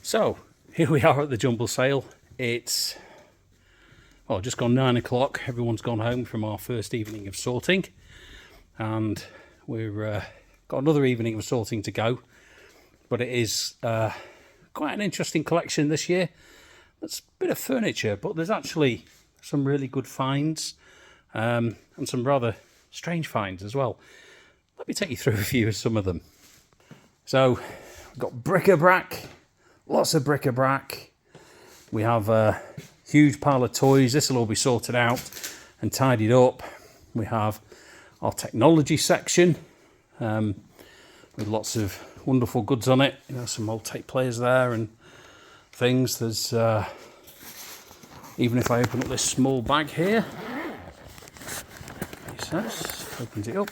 So here we are at the Jumble Sale. It's just gone 9 o'clock. Everyone's gone home from our first evening of sorting, and we've got another evening of sorting to go. But it is quite an interesting collection this year. It's a bit of furniture, but there's actually some really good finds and some rather strange finds as well. Let me take you through a few of some of them. So we've got bric-a-brac. Lots of bric-a-brac. We have a huge pile of toys. This will all be sorted out and tidied up. We have our technology section with lots of wonderful goods on it. You know, some old tape players there and things. There's even if I open up this small bag here, it says, opens it up.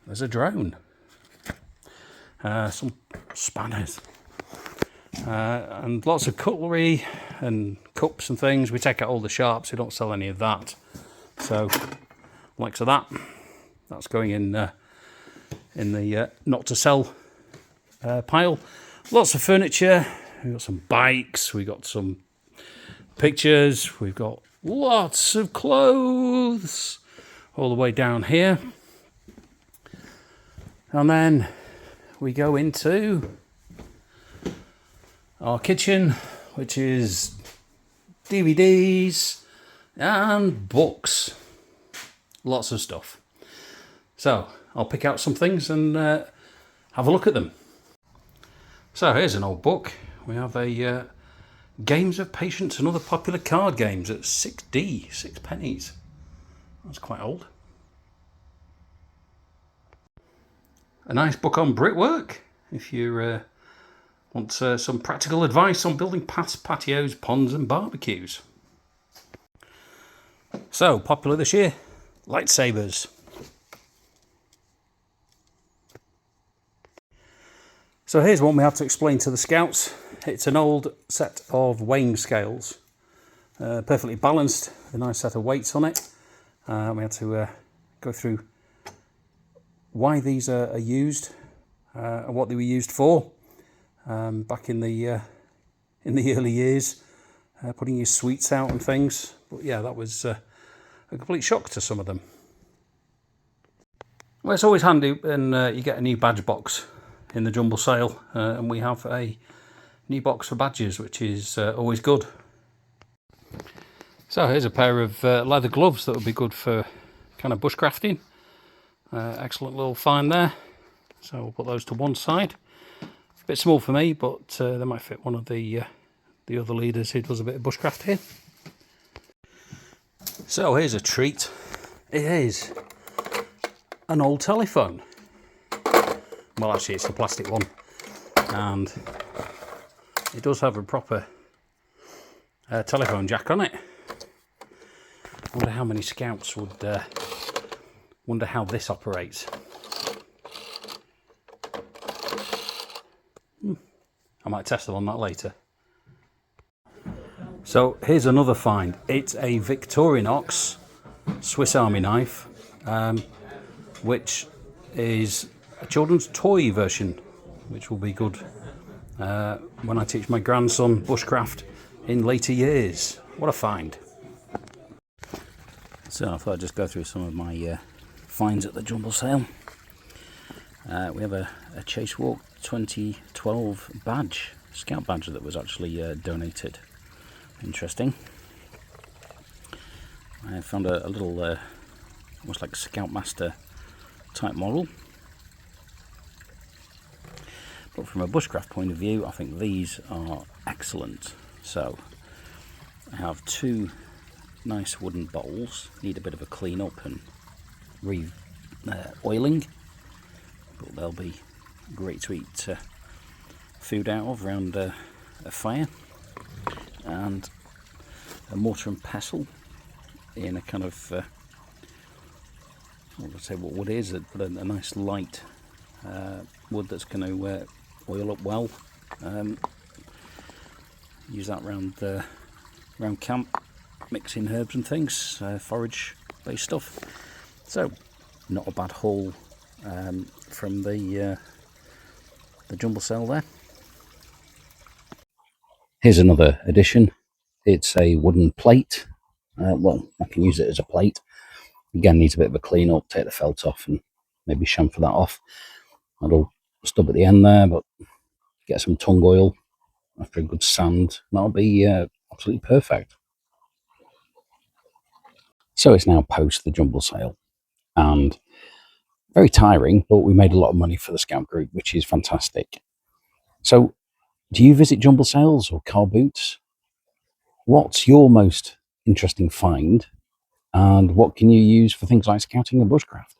There's a drone. Some spanners. And lots of cutlery and cups and things. We take out all the sharps. We don't sell any of that. So, likes of that. That's going in the not to sell pile. Lots of furniture. We've got some bikes. We've got some pictures. We've got lots of clothes all the way down here. And then we go into our kitchen, which is DVDs and books. Lots of stuff. So I'll pick out some things and have a look at them. So here's an old book. We have a Games of Patience and Other Popular Card Games at 6D, 6 pennies. That's quite old. A nice book on brickwork, if you want some practical advice on building paths, patios, ponds and barbecues. So, popular this year, lightsabres. So here's one we have to explain to the Scouts. It's an old set of weighing scales, perfectly balanced, with a nice set of weights on it. We had to go through why these are used and what they were used for. Back in the early years, putting your sweets out and things. But yeah, that was a complete shock to some of them. Well, it's always handy when you get a new badge box in the Jumble Sale, and we have a new box for badges, which is always good. So here's a pair of leather gloves that would be good for kind of bushcrafting. Excellent little find there. So we'll put those to one side. A bit small for me, but they might fit one of the other leaders who does a bit of bushcraft here. So here's a treat. It is an old telephone. Well, actually, it's a plastic one, and it does have a proper telephone jack on it. I wonder how many Scouts would wonder how this operates. I might test them on that later. So here's another find. It's a Victorinox Swiss Army knife, which is a children's toy version, which will be good when I teach my grandson bushcraft in later years. What a find. So I thought I'd just go through some of my finds at the Jumble Sale. We have a Chase Walk 2012 badge, scout badge that was actually donated. Interesting. I found a little almost like Scoutmaster type model. But from a bushcraft point of view, I think these are excellent. So I have two nice wooden bowls, need a bit of a clean up and oiling, but they'll be great to eat food out of around a fire. And a mortar and pestle in a kind of I won't say what wood it is, but a nice light wood that's going to oil up well. Use that around camp, mixing herbs and things, forage based stuff. So not a bad haul from the Jumble Sale there. Here's another addition. It's a wooden plate. Well, I can use it as a plate. Again, needs a bit of a clean up, take the felt off and maybe chamfer that off. A little stub at the end there, but get some tung oil after a good sand. That'll be absolutely perfect. So it's now post the jumble sale, and very tiring, but we made a lot of money for the Scout group, which is fantastic. So, do you visit jumble sales or car boots? What's your most interesting find, and what can you use for things like scouting and bushcraft?